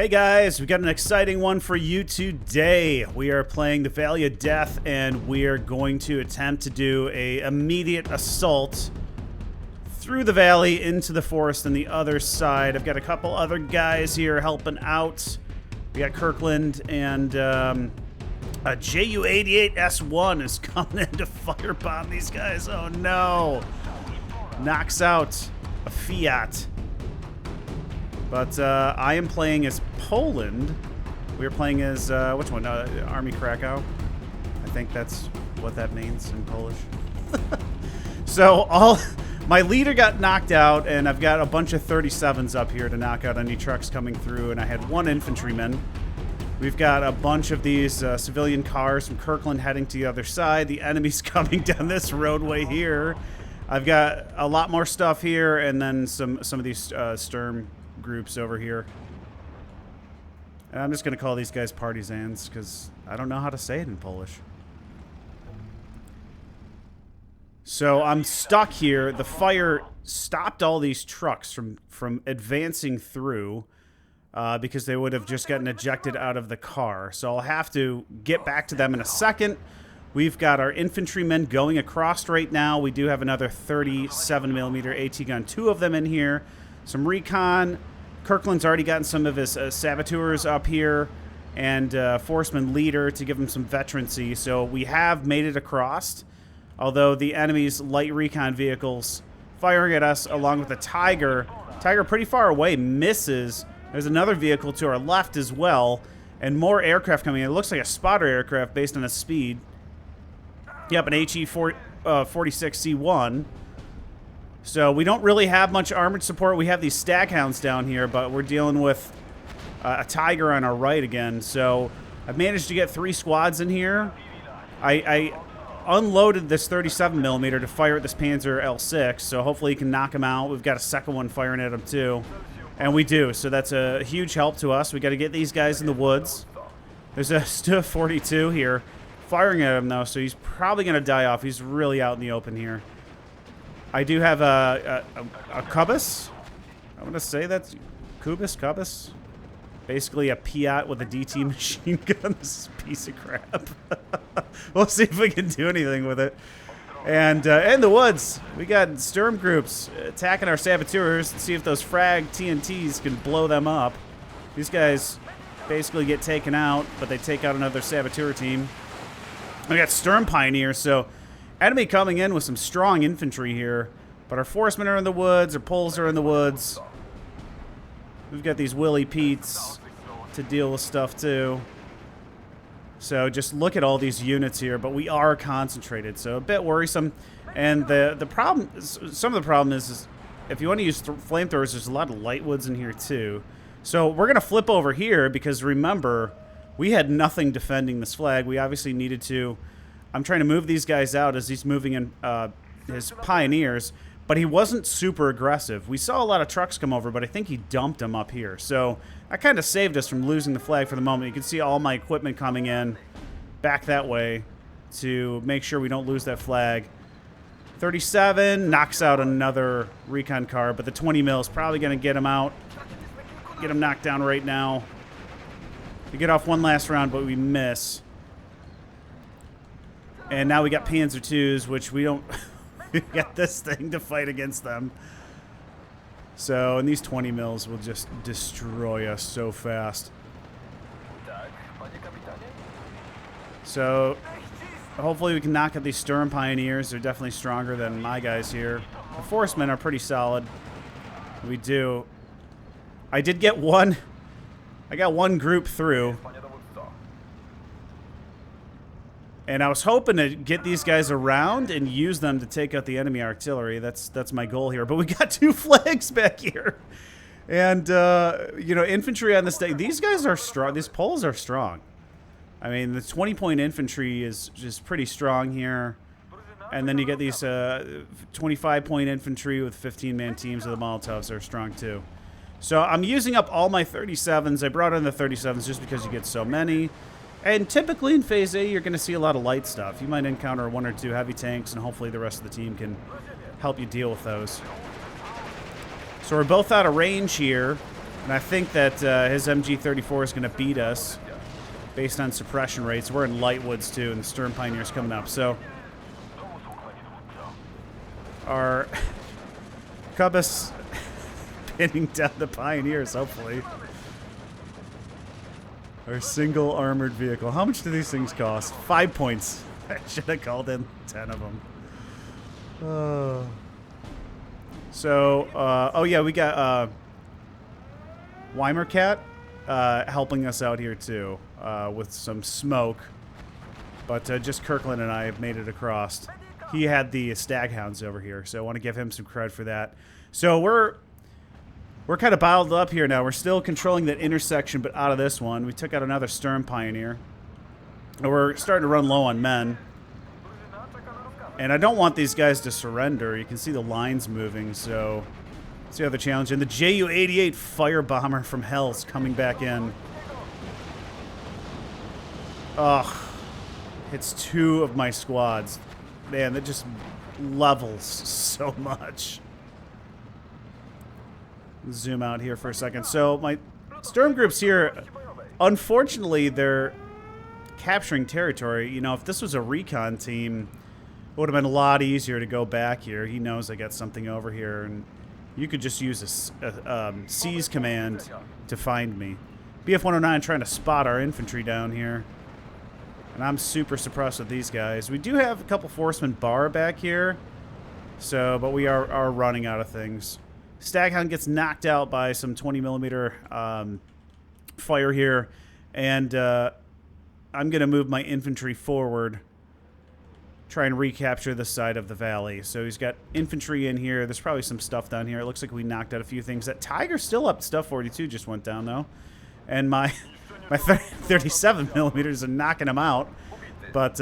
Hey guys, we got an exciting one for you today. We are playing the Valley of Death, and we are going to attempt to do a immediate assault through the valley into the forest on the other side. I've got a couple other guys here helping out. We got Kirkland and a JU-88S1 is coming in to firebomb these guys. Oh no! Knocks out a Fiat. But I am playing as Poland. We are playing as, which one? Armia Krajowa. I think that's what that means in Polish. So my leader got knocked out, and I've got a bunch of 37s up here to knock out any trucks coming through, and I had one infantryman. We've got a bunch of these civilian cars from Kirkland heading to the other side. The enemy's coming down this roadway here. I've got a lot more stuff here, and then some of these Sturm groups over here. And I'm just going to call these guys partisans because I don't know how to say it in Polish. So I'm stuck here. The fire stopped all these trucks from advancing through because they would have just gotten ejected out of the car. So I'll have to get back to them in a second. We've got our infantrymen going across right now. We do have another 37mm AT gun, 2 of them in here. Some recon. Kirkland's already gotten some of his saboteurs up here and Forceman leader to give him some veterancy. So we have made it across, although the enemy's light recon vehicles firing at us along with the Tiger. Tiger pretty far away, misses. There's another vehicle to our left as well, and more aircraft coming in. It looks like a spotter aircraft based on its speed. Yep, an HE-46C1. So we don't really have much armored support. We have these Staghounds down here, but we're dealing with a Tiger on our right again. So I've managed to get 3 squads in here. I unloaded this 37mm to fire at this Panzer L6, so hopefully you can knock him out. We've got a second one firing at him too. And we do, so that's a huge help to us. We got to get these guys in the woods. There's a Stu 42 here firing at him though, so he's probably going to die off. He's really out in the open here. I do have a Kubus. I want to say that's Kubus. Basically a Piat with a DT machine gun. This is a piece of crap. We'll see if we can do anything with it. And in the woods, we got Sturm groups attacking our saboteurs to see if those frag TNTs can blow them up. These guys basically get taken out, but they take out another saboteur team. We got Sturm Pioneers, so enemy coming in with some strong infantry here, but our Forcemen are in the woods, our Poles are in the woods. We've got these Willie Petes to deal with stuff too. So just look at all these units here, but we are concentrated, so a bit worrisome. And the problem, some of the problem is if you want to use flamethrowers, there's a lot of light woods in here too. So we're going to flip over here because remember, we had nothing defending this flag. We obviously needed to. I'm trying to move these guys out as he's moving in his Pioneers, but he wasn't super aggressive. We saw a lot of trucks come over, but I think he dumped them up here. So that kind of saved us from losing the flag for the moment. You can see all my equipment coming in back that way to make sure we don't lose that flag. 37 knocks out another recon car, but the 20 mil is probably going to get him out. Get him knocked down right now. We get off one last round, but we miss. And now we got Panzer IIs, which we don't... we got this thing to fight against them. So, and these 20 mils will just destroy us so fast. So, hopefully we can knock out these Sturm Pioneers. They're definitely stronger than my guys here. The Forcemen are pretty solid. We do. I did get one... I got one group through. And I was hoping to get these guys around and use them to take out the enemy artillery. That's my goal here. But we got 2 flags back here. And, you know, infantry on this day. These guys are strong. These Poles are strong. I mean, the 20-point infantry is just pretty strong here. And then you get these 25-point infantry with 15-man teams of the Molotovs that are strong too. So I'm using up all my 37s. I brought in the 37s just because you get so many. And typically in Phase A, you're going to see a lot of light stuff. You might encounter 1 or 2 heavy tanks, and hopefully the rest of the team can help you deal with those. So we're both out of range here. And I think that his MG34 is going to beat us based on suppression rates. We're in Lightwoods, too, and the Sturm Pioneer's coming up. So our Cubus pinning down the Pioneers, hopefully. Our single armored vehicle. How much do these things cost? 5 points. I should have called in 10 of them. Oh yeah, we got Weimer Cat helping us out here too with some smoke. But just Kirkland and I have made it across. He had the Staghounds over here, so I want to give him some credit for that. So we're kind of bottled up here now. We're still controlling that intersection, but out of this one. We took out another Sturm Pioneer. And we're starting to run low on men. And I don't want these guys to surrender. You can see the lines moving, so that's the other challenge. And the Ju-88 fire bomber from Hell's coming back in. Ugh. Hits 2 of my squads. Man, that just levels so much. Zoom out here for a second. So my Sturm groups here, unfortunately, they're capturing territory. You know, if this was a recon team, it would have been a lot easier to go back here. He knows I got something over here, and you could just use a seize command to find me. BF-109 trying to spot our infantry down here. And I'm super suppressed with these guys. We do have a couple Forceman bar back here, but we are running out of things. Staghound gets knocked out by some 20mm fire here, and I'm going to move my infantry forward, try and recapture the side of the valley. So he's got infantry in here. There's probably some stuff down here. It looks like we knocked out a few things. That Tiger's still up. Stuff 42 just went down, though. And my 37mm are knocking him out, but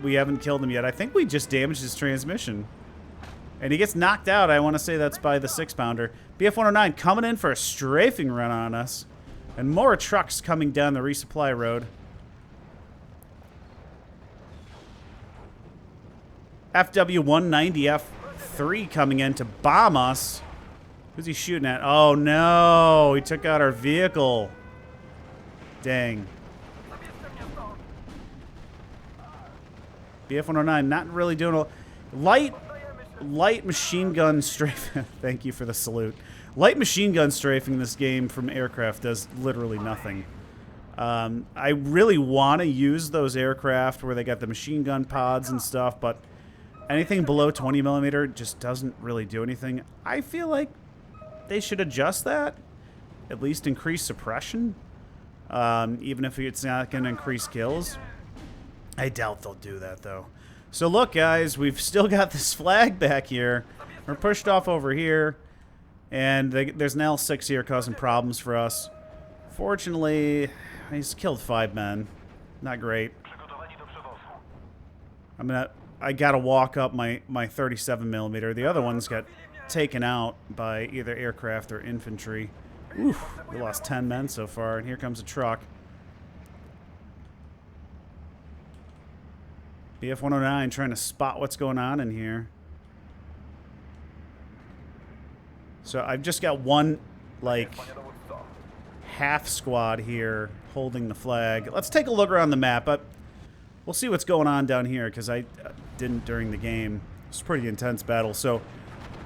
we haven't killed him yet. I think we just damaged his transmission. And he gets knocked out. I want to say that's by the 6-pounder. BF-109 coming in for a strafing run on us. And more trucks coming down the resupply road. FW-190 F3 coming in to bomb us. Who's he shooting at? Oh, no. He took out our vehicle. Dang. BF-109 not really doing a... Light machine gun strafing. Thank you for the salute. Light machine gun strafing in this game from aircraft does literally nothing. I really want to use those aircraft where they got the machine gun pods and stuff, but anything below 20mm just doesn't really do anything. I feel like they should adjust that. At least increase suppression. Even if it's not going to increase kills. I doubt they'll do that, though. So look, guys, we've still got this flag back here. We're pushed off over here, and there's an L6 here causing problems for us. Fortunately, he's killed 5 men. Not great. I gotta walk up my 37mm. The other ones got taken out by either aircraft or infantry. Oof, we lost 10 men so far, and here comes a truck. BF-109 trying to spot what's going on in here. So I've just got one, like, half squad here holding the flag. Let's take a look around the map. But we'll see what's going on down here, because I didn't during the game. It's a pretty intense battle. So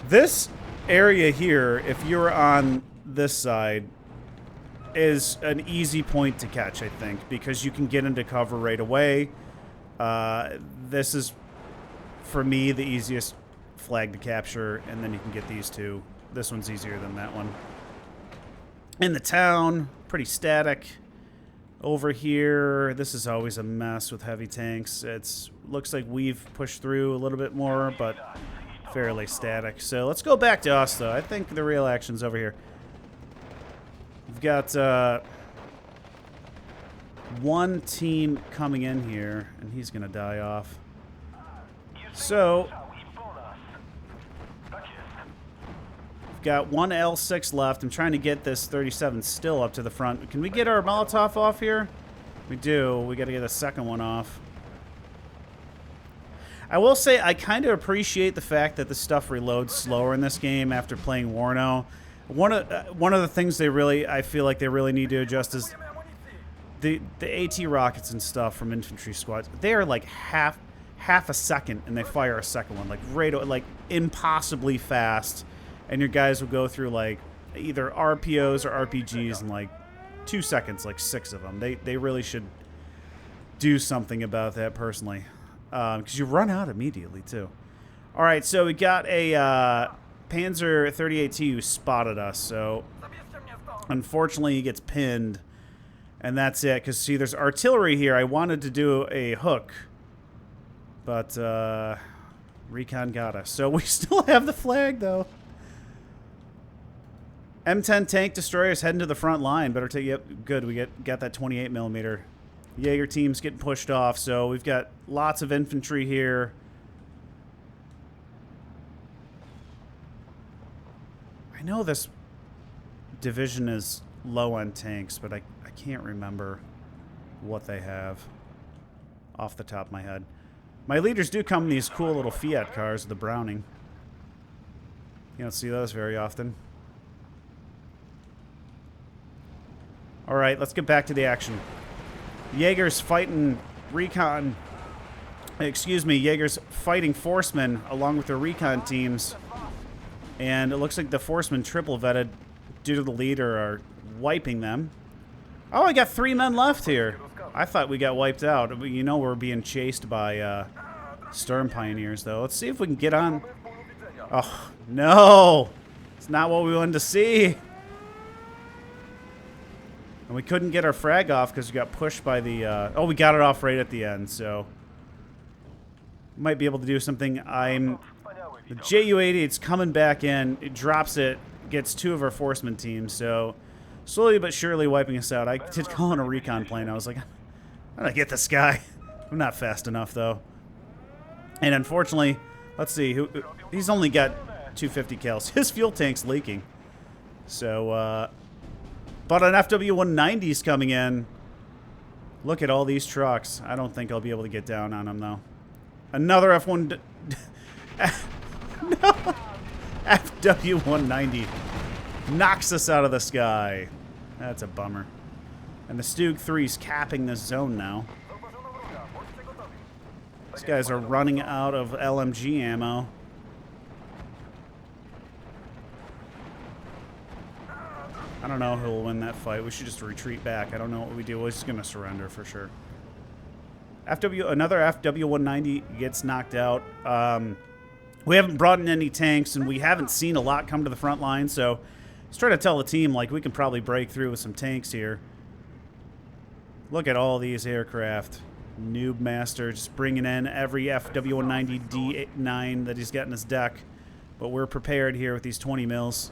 this area here, if you're on this side, is an easy point to catch, I think, because you can get into cover right away. This is, for me, the easiest flag to capture, and then you can get these two. This one's easier than that one. In the town, pretty static. Over here, this is always a mess with heavy tanks. Looks like we've pushed through a little bit more, but fairly static. So let's go back to us, though. I think the real action's over here. We've got one team coming in here, and he's going to die off. So we've got one L6 left. I'm trying to get this 37 still up to the front. Can we get our Molotov off here? We do. We got to get a second one off. I will say I kind of appreciate the fact that the stuff reloads slower in this game after playing Warno. One of the things I feel like they really need to adjust is the AT rockets and stuff from infantry squads. They are like half a second, and they fire a second one, like impossibly fast, and your guys will go through like either RPOs or RPGs in like 2 seconds, like 6 of them. They really should do something about that personally, because you run out immediately too. All right, so we got a Panzer 38T who spotted us, so unfortunately he gets pinned, and that's it. Because see, there's artillery here. I wanted to do a hook, but recon got us. So we still have the flag though. M10 tank destroyers heading to the front line. Better take, yep, good. We got that 28mm. Jaeger team's getting pushed off, so we've got lots of infantry here. I know this division is low on tanks, but I can't remember what they have off the top of my head. My leaders do come in these cool little Fiat cars, the Browning. You don't see those very often. All right, let's get back to the action. Jaeger's fighting recon. Excuse me, Jaeger's fighting Forcemen along with their recon teams. And it looks like the Forcemen triple vetted due to the leader are wiping them. Oh, I got 3 men left here. I thought we got wiped out. You know we're being chased by Storm Pioneers, though. Let's see if we can get on. Oh, no. It's not what we wanted to see. And we couldn't get our frag off because we got pushed by the... oh, we got it off right at the end, so... Might be able to do something. The Ju-80, it's coming back in. It drops it, gets 2 of our Forceman teams, so... Slowly but surely wiping us out. I did call in a recon plane. I was like, I'm gonna get this guy. I'm not fast enough, though. And unfortunately, let's see. He's only got 250 kills. His fuel tank's leaking. So, but an FW-190's coming in. Look at all these trucks. I don't think I'll be able to get down on them, though. Another F1... No! FW-190 knocks us out of the sky. That's a bummer. And the Stug 3's capping this zone now. These guys are running out of LMG ammo. I don't know who will win that fight. We should just retreat back. I don't know what we do. We're just going to surrender for sure. Another FW-190 gets knocked out. We haven't brought in any tanks, and we haven't seen a lot come to the front line, so let's try to tell the team, like, we can probably break through with some tanks here. Look at all these aircraft. Noob Master just bringing in every FW-190 D9 that he's got in his deck. But we're prepared here with these 20 mils.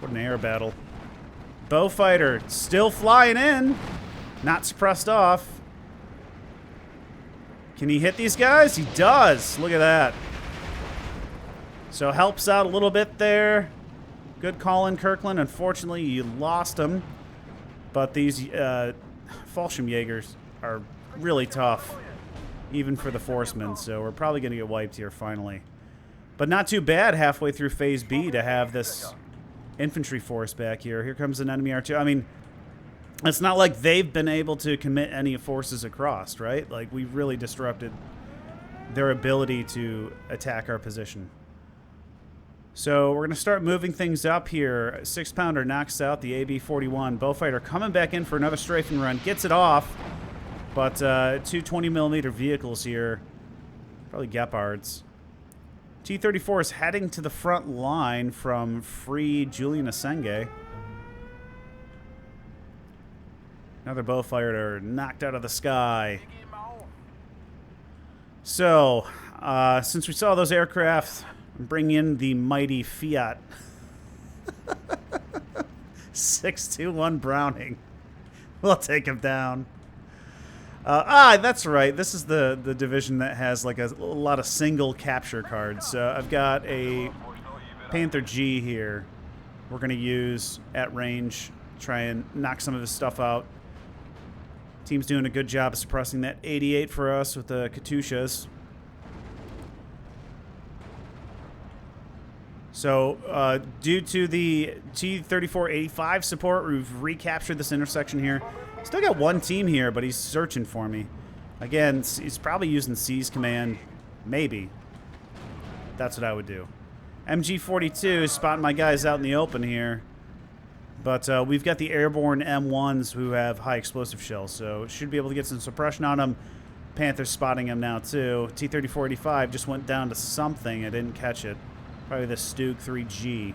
What an air battle. Bowfighter still flying in. Not suppressed off. Can he hit these guys? He does. Look at that. So helps out a little bit there. Good call in, Kirkland. Unfortunately, you lost him. But these Fallschirmjägers are really tough, even for the Forcemen. So we're probably going to get wiped here finally. But not too bad halfway through Phase B to have this infantry force back here. Here comes an enemy R2. I mean, it's not like they've been able to commit any forces across, right? Like, we really disrupted their ability to attack our position. So we're going to start moving things up here. 6-pounder knocks out the AB-41. Bowfighter coming back in for another strafing run. Gets it off. But 2 20mm vehicles here. Probably Gepards. T-34 is heading to the front line from Free Julian Asenge. Another Bowfighter knocked out of the sky. So, since we saw those aircraft, bring in the mighty Fiat 621 Browning. We'll take him down. That's right. This is the division that has like a lot of single capture cards. I've got a Panther G here. We're going to use at range, try and knock some of his stuff out. Team's doing a good job of suppressing that 88 for us with the Katyushas. So, due to the T-3485 support, we've recaptured this intersection here. Still got one team here, but he's searching for me. Again, he's probably using C's command. Maybe. That's what I would do. MG42 is spotting my guys out in the open here. But we've got the airborne M1s who have high explosive shells, so should be able to get some suppression on them. Panther's spotting him now, too. T-3485 just went down to something. I didn't catch it. Probably the Stug 3G.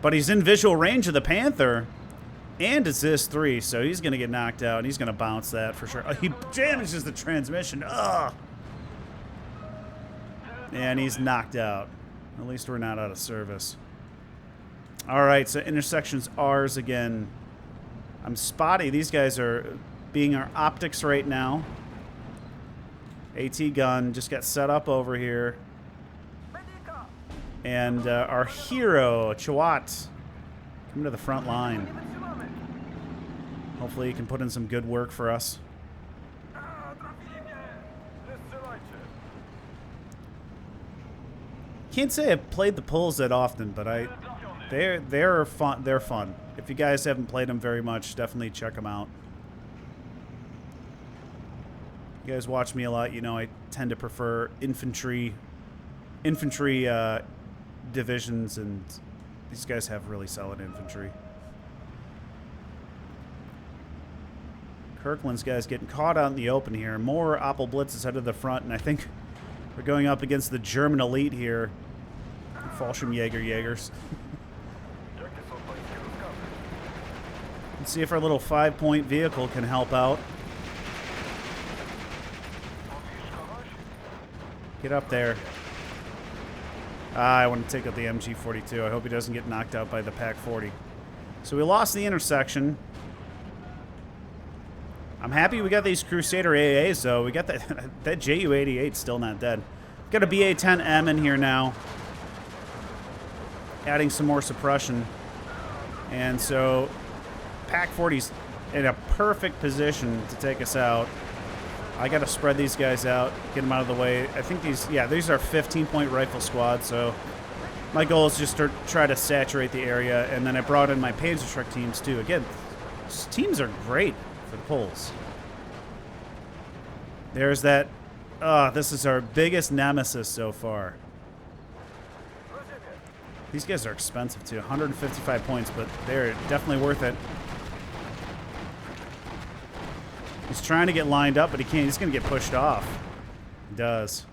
But he's in visual range of the Panther. And it's this 3, so he's going to get knocked out. And he's going to bounce that for sure. Oh, he damages the transmission. Ugh. And he's knocked out. At least we're not out of service. All right, so intersection's ours again. I'm spotty. These guys are being our optics right now. AT gun just got set up over here. And our hero, Chawat, coming to the front line. Hopefully he can put in some good work for us. Can't say I've played the pulls that often, but they're fun. They're fun. If you guys haven't played them very much, definitely check them out. You guys watch me a lot, you know I tend to prefer infantry divisions, and these guys have really solid infantry. Kirkland's guys getting caught out in the open here. More Opel Blitzes headed to the front, and I think we're going up against the German elite here. Fallschirmjägers. Let's see if our little 5-point vehicle can help out. Get up there. I want to take out the MG42. I hope he doesn't get knocked out by the PaK-40. So we lost the intersection. I'm happy we got these Crusader AAs, though. We got that JU-88 still not dead. Got a BA-10M in here now. Adding some more suppression. And so PaK-40's in a perfect position to take us out. I got to spread these guys out, get them out of the way. I think these are 15-point rifle squads, so my goal is just to try to saturate the area, and then I brought in my Panzerschreck teams, too. Again, these teams are great for the pulls. There's that. This is our biggest nemesis so far. These guys are expensive, too. 155 points, but they're definitely worth it. He's trying to get lined up, but he can't. He's going to get pushed off. He does.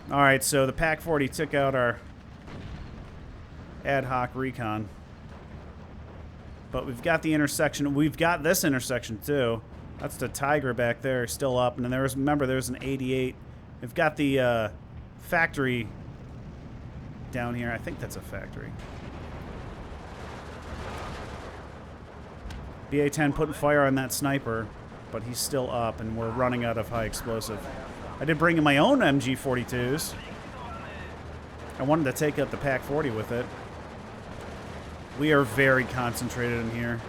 All right, so the PaK-40 took out our ad hoc recon. But we've got the intersection. We've got this intersection, too. That's the Tiger back there, still up. And then remember, there's an 88. We've got the factory down here. I think that's a factory. BA-10 putting fire on that sniper, but he's still up, and we're running out of high explosive. I did bring in my own MG42s. I wanted to take out the PaK-40 with it. We are very concentrated in here.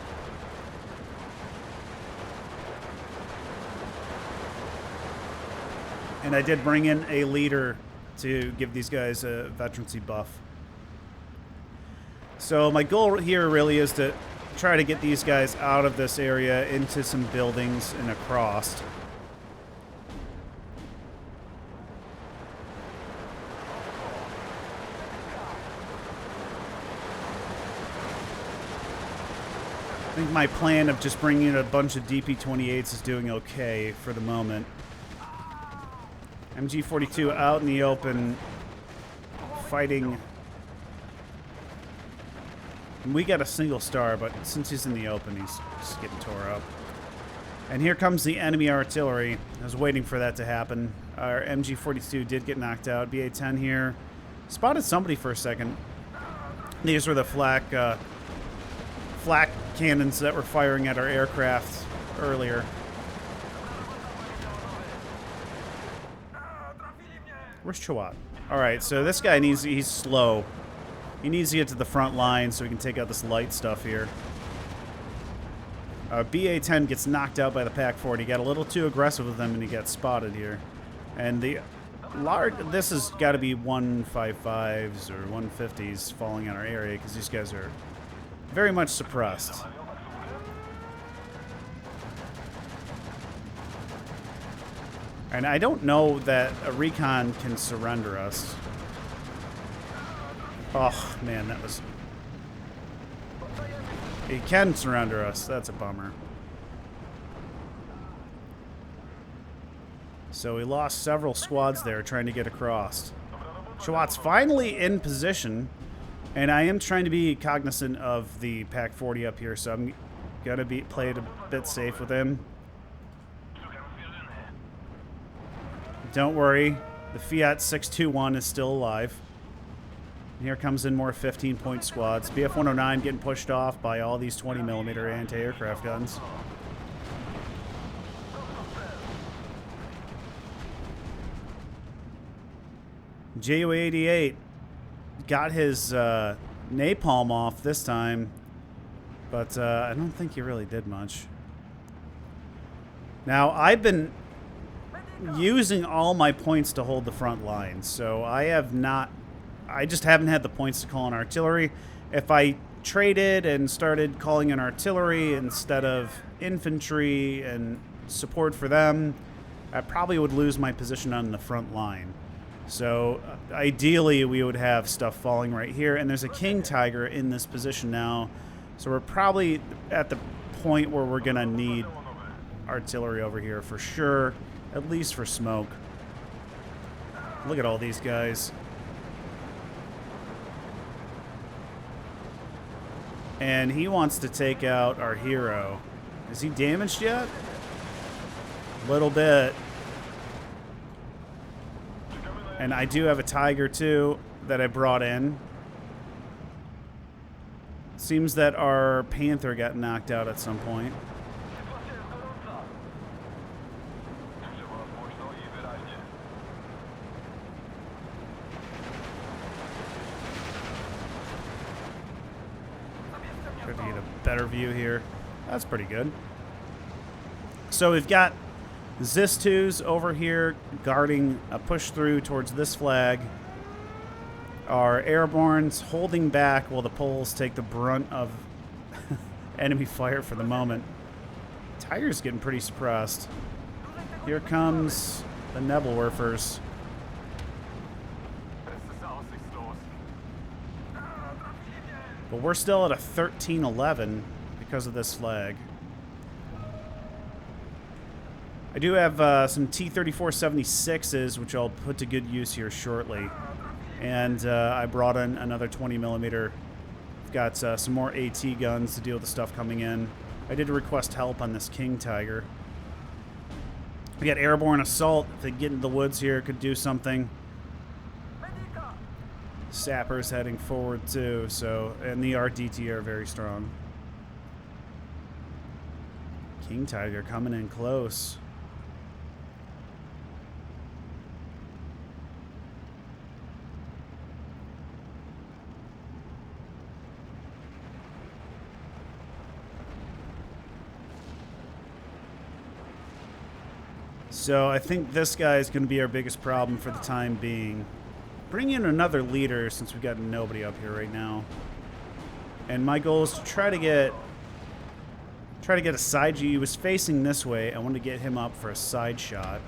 And I did bring in a leader to give these guys a veterancy buff. So my goal here really is to try to get these guys out of this area into some buildings and across. I think my plan of just bringing in a bunch of DP-28s is doing okay for the moment. MG42 out in the open, fighting. We got a single star, but since he's in the open, he's just getting tore up. And here comes the enemy artillery. I was waiting for that to happen. Our MG42 did get knocked out. BA-10 here. Spotted somebody for a second. These were the flak cannons that were firing at our aircraft earlier. Where's Chawat? Alright, so this guy he's slow. He needs to get to the front line so we can take out this light stuff here. BA-10 gets knocked out by the Pac-40. He got a little too aggressive with them, and he got spotted here. And the large, this has got to be 155s or 150s falling on our area because these guys are very much suppressed. And I don't know that a recon can surrender us. Oh, man, that was... He can surrender us. That's a bummer. So we lost several squads there trying to get across. Chawat's finally in position, and I am trying to be cognizant of the Pac-40 up here, so I'm going to play it a bit safe with him. Don't worry, the Fiat 621 is still alive. And here comes in more 15-point squads. BF-109 getting pushed off by all these 20mm anti-aircraft guns. JU-88 got his napalm off this time, but I don't think he really did much. Now, I've been using all my points to hold the front line, so I just haven't had the points to call in artillery. If I traded and started calling in artillery instead of infantry and support for them, I probably would lose my position on the front line. So ideally we would have stuff falling right here, and there's a King Tiger in this position now, so we're probably at the point where we're gonna need artillery over here for sure, at least for smoke. Look at all these guys. And he wants to take out our hero. Is he damaged yet? A little bit. And I do have a Tiger too that I brought in. Seems that our Panther got knocked out at some point. Try to get a better view here. That's pretty good. So we've got Zis-2s over here guarding a push through towards this flag. Our airbornes holding back while the Poles take the brunt of enemy fire for the moment. Tiger's getting pretty suppressed. Here comes the Nebelwerfers. But we're still at a 13-11 because of this flag. I do have some T-34-76s, which I'll put to good use here shortly. And I brought in another 20mm. I've got some more AT guns to deal with the stuff coming in. I did request help on this King Tiger. We got airborne assault. If they get into the woods here, could do something. Sappers heading forward too, so, and the RDT are very strong. King Tiger coming in close. So I think this guy is going to be our biggest problem for the time being. Bring in another leader since we've got nobody up here right now. And my goal is to try to get a side G. He was facing this way. I want to get him up for a side shot.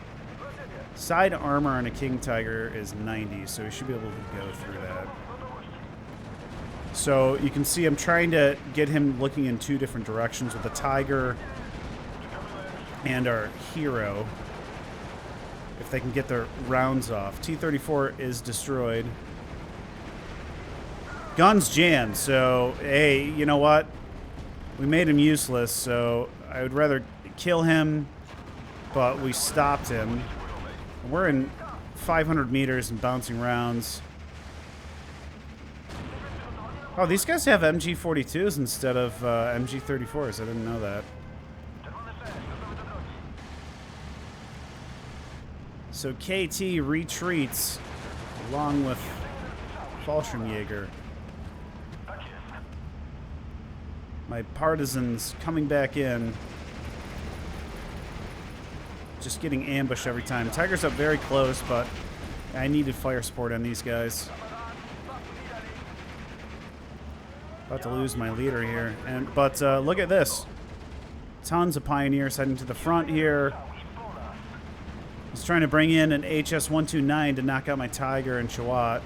Side armor on a King Tiger is 90, so we should be able to go through that. So you can see I'm trying to get him looking in two different directions with the Tiger and our hero. If they can get their rounds off. T-34 is destroyed. Guns jammed, so hey, you know what? We made him useless, so I would rather kill him, but we stopped him. We're in 500 meters and bouncing rounds. Oh, these guys have MG42s instead of MG34s. I didn't know that. So KT retreats along with Fallschirmjäger. My partisans coming back in. Just getting ambushed every time. Tiger's up very close, but I needed fire support on these guys. About to lose my leader here. But look at this. Tons of pioneers heading to the front here. He's trying to bring in an HS-129 to knock out my Tiger and Chawat.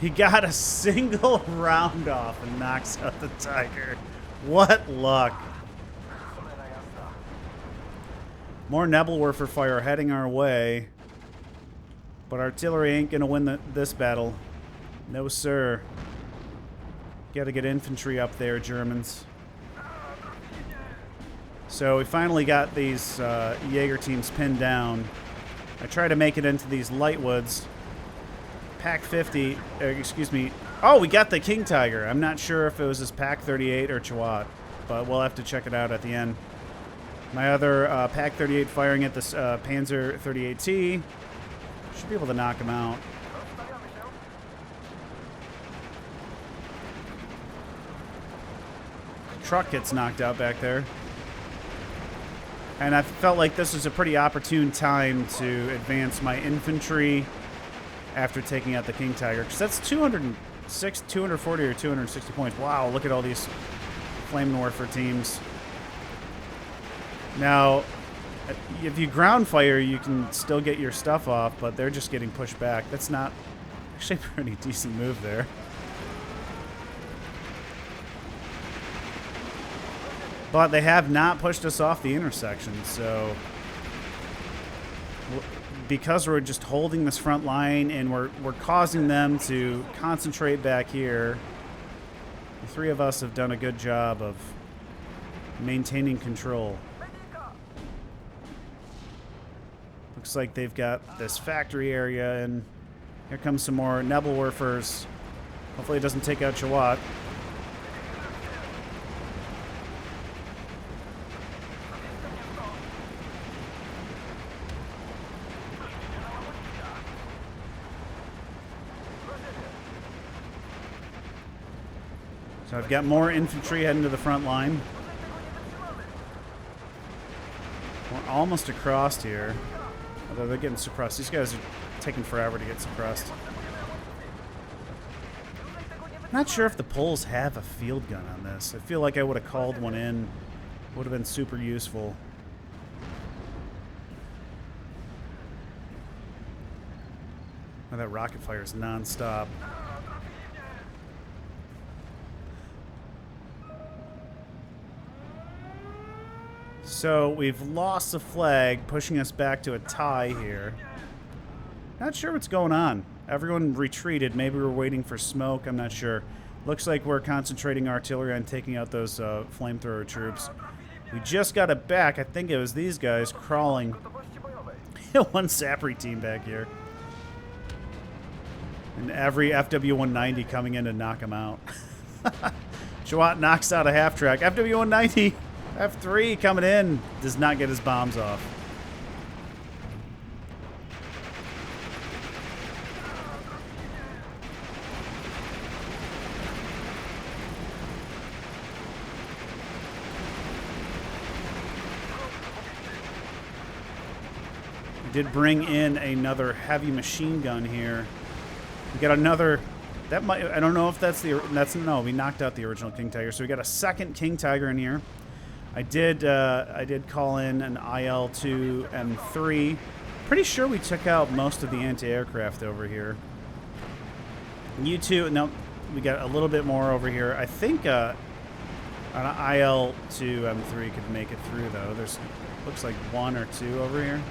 He got a single round off and knocks out the Tiger. What luck. More Nebelwerfer fire heading our way. But artillery ain't going to win this battle. No, sir. Got to get infantry up there, Germans. So we finally got these Jaeger teams pinned down. I try to make it into these light woods. Pack 50, excuse me. Oh, we got the King Tiger. I'm not sure if it was this Pack 38 or Chawat, but we'll have to check it out at the end. My other Pack 38 firing at this Panzer 38T. Should be able to knock him out. Truck gets knocked out back there. And I felt like this was a pretty opportune time to advance my infantry after taking out the King Tiger. Because that's 206, 240, or 260 points. Wow, look at all these Flame Warfare teams. Now, if you ground fire, you can still get your stuff off, but they're just getting pushed back. That's not actually a pretty decent move there. But they have not pushed us off the intersection, so because we're just holding this front line and we're causing them to concentrate back here, the three of us have done a good job of maintaining control. Looks like they've got this factory area, and here comes some more Nebelwerfers. Hopefully it doesn't take out Chawat. So I've got more infantry heading to the front line. We're almost across here. Although they're getting suppressed. These guys are taking forever to get suppressed. I'm not sure if the Poles have a field gun on this. I feel like I would have called one in. Would have been super useful. Oh, that rocket fire is non-stop. So we've lost the flag, pushing us back to a tie here. Not sure what's going on. Everyone retreated. Maybe we're waiting for smoke. I'm not sure. Looks like we're concentrating artillery on taking out those flamethrower troops. We just got it back. I think it was these guys crawling. One Sapri team back here. And every FW-190 coming in to knock them out. Chawat knocks out a half-track. FW-190... F3 coming in, does not get his bombs off. We did bring in another heavy machine gun here. We got another. That might. I don't know if that's the. No. We knocked out the original King Tiger, so we got a second King Tiger in here. I did call in an IL-2 M3. Pretty sure we took out most of the anti-aircraft over here. U-2, no, we got a little bit more over here. I think an IL-2 M3 could make it through, though. There's looks like one or two over here.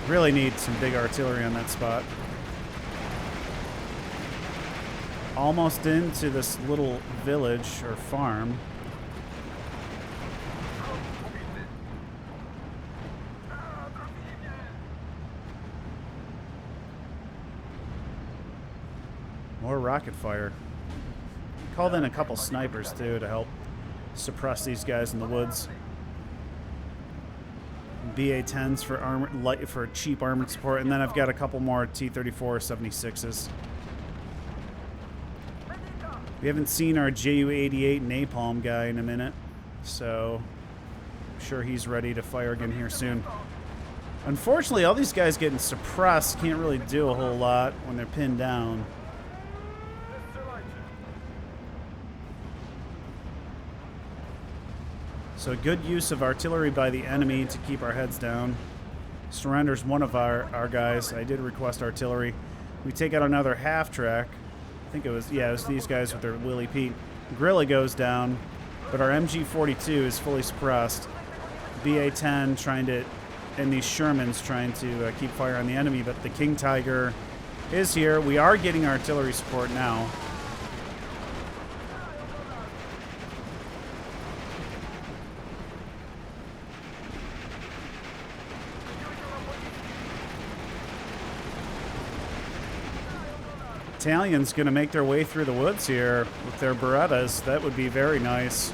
Really need some big artillery on that spot. Almost into this little village or farm. More rocket fire. Called in a couple snipers too to help suppress these guys in the woods. BA-10s for armor, for cheap armored support, and then I've got a couple more T-34 76s. We haven't seen our Ju-88 napalm guy in a minute, so I'm sure he's ready to fire again here soon. Unfortunately, all these guys getting suppressed can't really do a whole lot when they're pinned down. So good use of artillery by the enemy to keep our heads down. Surrender's one of our guys. I did request artillery. We take out another half track. I think it was these guys with their Willie Pete. Grilla goes down, but our MG-42 is fully suppressed. BA-10 trying to, and these Shermans trying to keep fire on the enemy, but the King Tiger is here. We are getting artillery support now. Italians going to make their way through the woods here with their Berettas. That would be very nice.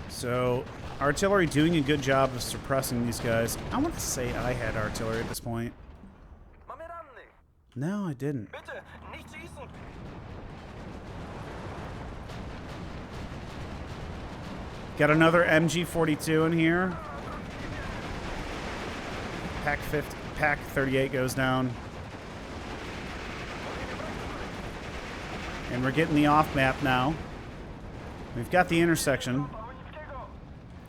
So, artillery doing a good job of suppressing these guys. I want to say I had artillery at this point. No, I didn't. Got another MG-42 in here. Pack 38 goes down. And we're getting the off map now. We've got the intersection.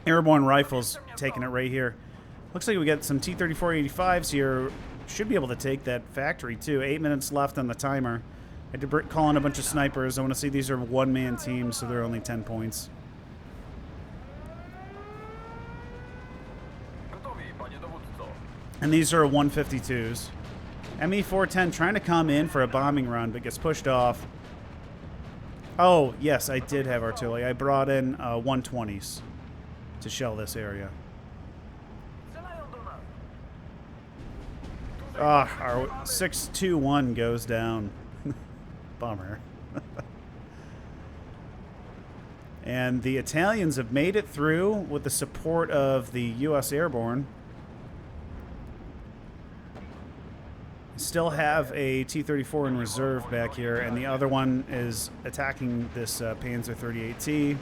Airborne rifles taking it right here. Looks like we got some T-34-85s here. Should be able to take that factory too. 8 minutes left on the timer. I had to call in a bunch of snipers. I want to see these are one-man teams, so they're only 10 points. And these are 152s. ME-410 trying to come in for a bombing run, but gets pushed off. Oh, yes, I did have artillery. I brought in 120s to shell this area. Ah, our 621 goes down. Bummer. And the Italians have made it through with the support of the U.S. Airborne. Still have a T-34 in reserve back here, and the other one is attacking this Panzer 38T.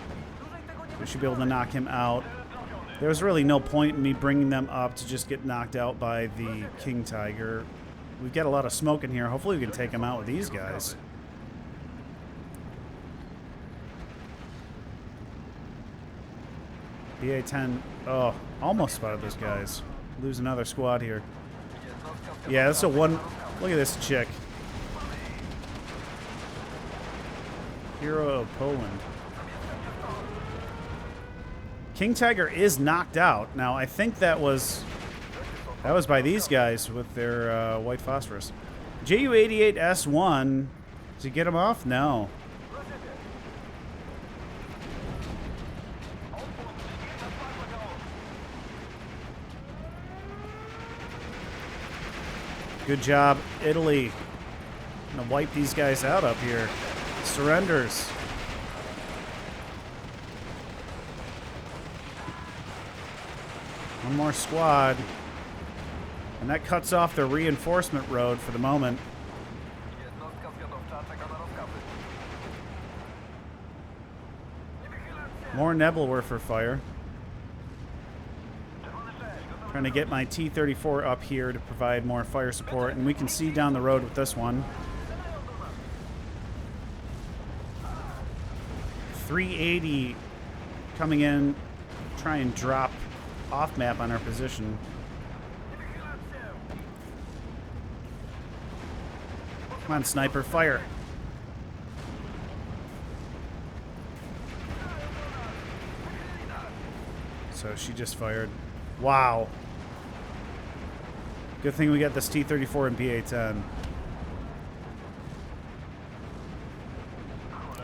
We should be able to knock him out. There's really no point in me bringing them up to just get knocked out by the King Tiger. We've got a lot of smoke in here. Hopefully we can take him out with these guys. BA-10, oh, almost spotted those guys. Lose another squad here. Yeah, that's a one. Look at this chick. Hero of Poland. King Tiger is knocked out. Now, I think that was by these guys with their white phosphorus. Ju-88S1. Did you get him off? No. Good job, Italy. I'm gonna wipe these guys out up here. Surrenders. One more squad. And that cuts off the reinforcement road for the moment. More Nebelwerfer fire. Trying to get my T-34 up here to provide more fire support, and we can see down the road with this one. 380 coming in, try and drop off map on our position. Come on, sniper, fire. So she just fired. Wow. Good thing we got this T-34 and BA-10.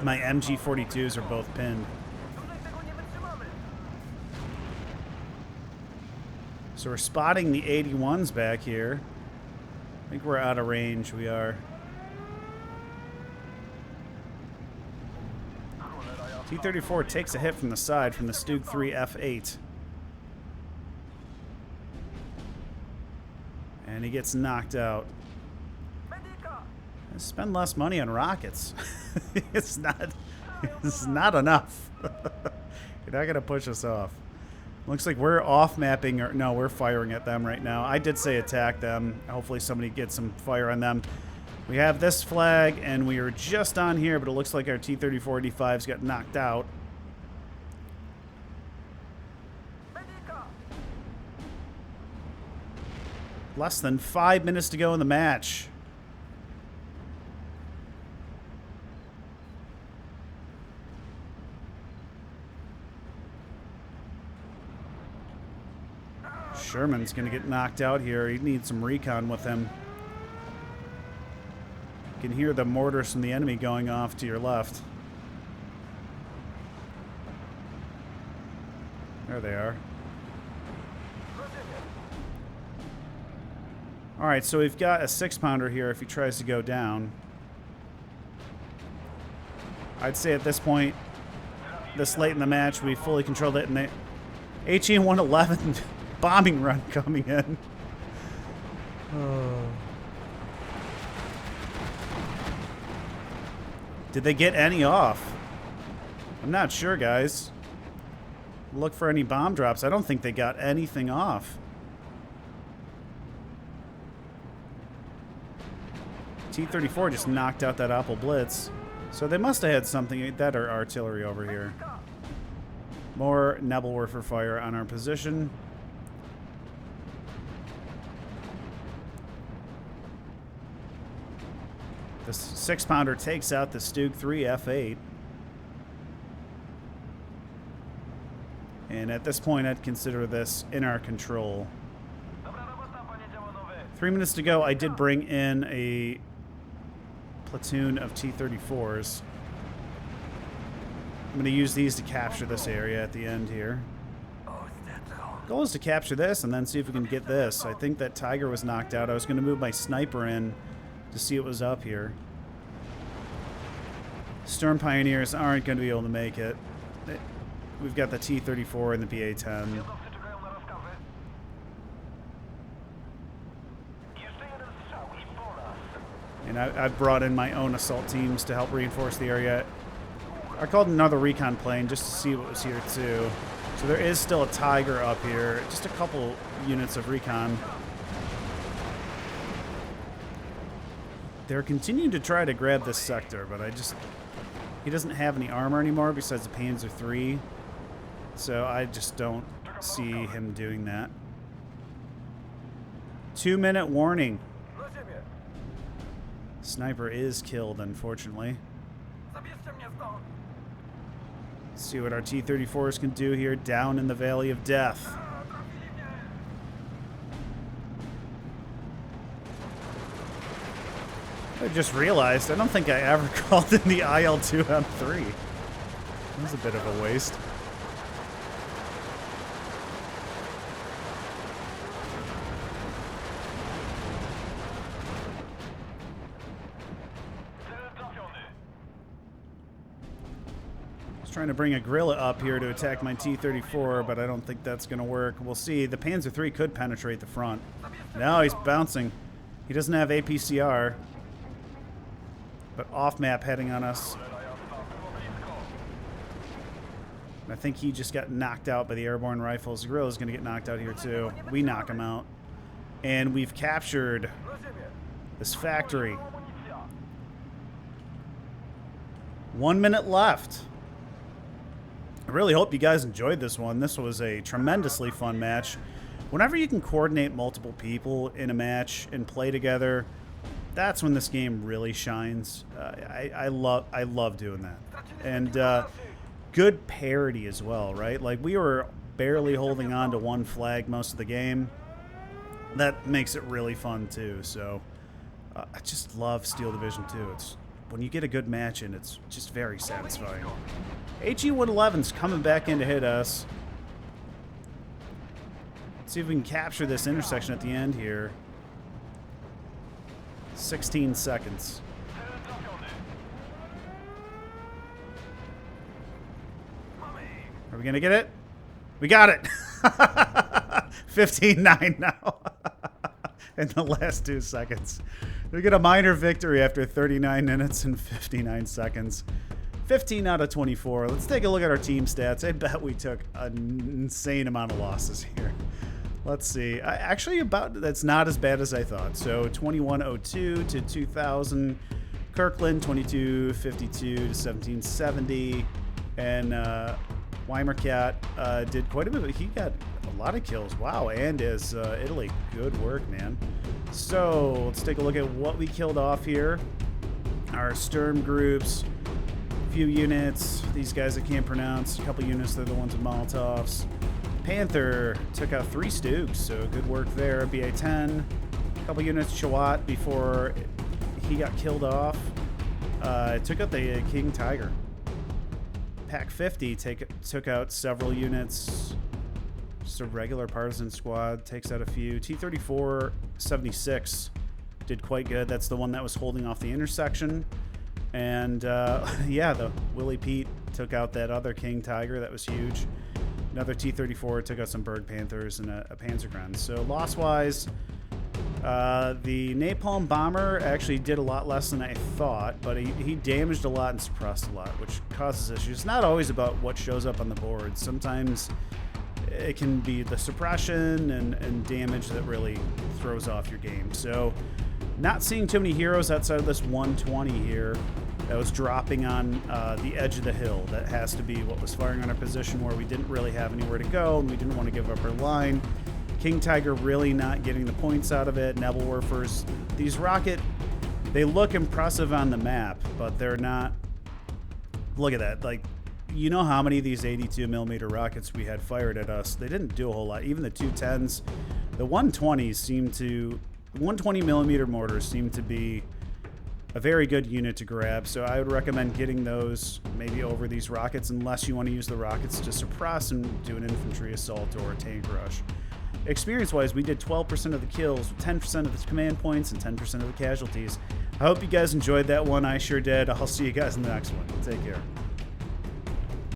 My MG-42s are both pinned. So we're spotting the 81s back here. I think we're out of range. We are. T-34 takes a hit from the side from the Stug 3 F8. And he gets knocked out. Spend less money on rockets. It's not enough. You're not gonna push us off. Looks like we're off mapping, or no, we're firing at them right now. I did say attack them. Hopefully somebody gets some fire on them. We have this flag, and we are just on here, but it looks like our T-34 D5s got knocked out. Less than 5 minutes to go in the match. Sherman's going to get knocked out here. He needs some recon with him. You can hear the mortars from the enemy going off to your left. There they are. Alright, so we've got a 6-pounder here if he tries to go down. I'd say at this point, this late in the match, we fully controlled it, and the HE-111 bombing run coming in. Oh. Did they get any off? I'm not sure, guys. Look for any bomb drops. I don't think they got anything off. T-34 just knocked out that Opel Blitz. So they must have had something that or artillery over here. More Nebelwerfer fire on our position. The 6-pounder takes out the Stug 3 F8. And at this point, I'd consider this in our control. 3 minutes to go. I did bring in a platoon of T-34s. I'm going to use these to capture this area at the end here. Goal is to capture this and then see if we can get this. I think that Tiger was knocked out. I was going to move my sniper in to see what was up here. Storm Pioneers aren't going to be able to make it. We've got the T-34 and the BA-10. And I've brought in my own assault teams to help reinforce the area. I called another recon plane just to see what was here too. So there is still a Tiger up here. Just a couple units of recon. They're continuing to try to grab this sector, but he doesn't have any armor anymore besides the Panzer III. So I just don't see him doing that. 2-minute warning. Sniper is killed, unfortunately. Let's see what our T-34s can do here down in the Valley of Death. I just realized I don't think I ever called in the IL-2M3. That was a bit of a waste. Trying to bring a Guerrilla up here to attack my T-34, but I don't think that's going to work. We'll see. The Panzer III could penetrate the front. Now he's bouncing. He doesn't have APCR, but off-map heading on us. I think he just got knocked out by the airborne rifles. The Guerrilla's going to get knocked out here too. We knock him out. And we've captured this factory. 1 minute left. I really hope you guys enjoyed this one. This was a tremendously fun match. Whenever you can coordinate multiple people in a match and play together, that's when this game really shines. I love doing that. And good parity as well, right? Like, we were barely holding on to one flag most of the game. That makes it really fun too. So I just love Steel Division 2. It's when you get a good match in, it's just very satisfying. HE-111's coming back in to hit us. Let's see if we can capture this intersection at the end here. 16 seconds. Are we going to get it? We got it. 15-9 now. In the last 2 seconds. We get a minor victory after 39 minutes and 59 seconds. 15 out of 24. Let's take a look at our team stats. I bet we took an insane amount of losses here. Let's see. Actually, that's not as bad as I thought. So 2102 to 2000. Kirkland 2252 to 1770. And Weimercat did quite a bit. He got a lot of kills. Wow. And is Italy. Good work, man. So let's take a look at what we killed off here. Our Sturm groups. Few units. These guys I can't pronounce. A couple units. They're the ones with Molotovs. Panther took out 3 Stooks, so good work there. BA-10. A couple units Chawat before he got killed off. Took out the King Tiger. Pack 50 took out several units. Just a regular partisan squad. Takes out a few. T-34 76 did quite good. That's the one that was holding off the intersection. And yeah, the Willie Pete took out that other King Tiger. That was huge. Another T-34 took out some Bird Panthers and a Panzergren. So loss-wise, the Napalm Bomber actually did a lot less than I thought, but he damaged a lot and suppressed a lot, which causes issues. It's not always about what shows up on the board. Sometimes it can be the suppression and damage that really throws off your game. So not seeing too many heroes outside of this 120 here that was dropping on the edge of the hill. That has to be what was firing on our position where we didn't really have anywhere to go and we didn't want to give up our line. King Tiger really not getting the points out of it. Nebelwerfers, these rocket, they look impressive on the map, but they're not. Look at that. Like, you know how many of these 82mm rockets we had fired at us? They didn't do a whole lot. Even the 210s, the 120s seem to. 120mm mortars seem to be a very good unit to grab, so I would recommend getting those maybe over these rockets unless you want to use the rockets to suppress and do an infantry assault or a tank rush. Experience-wise, we did 12% of the kills, 10% of the command points, and 10% of the casualties. I hope you guys enjoyed that one. I sure did. I'll see you guys in the next one. Take care.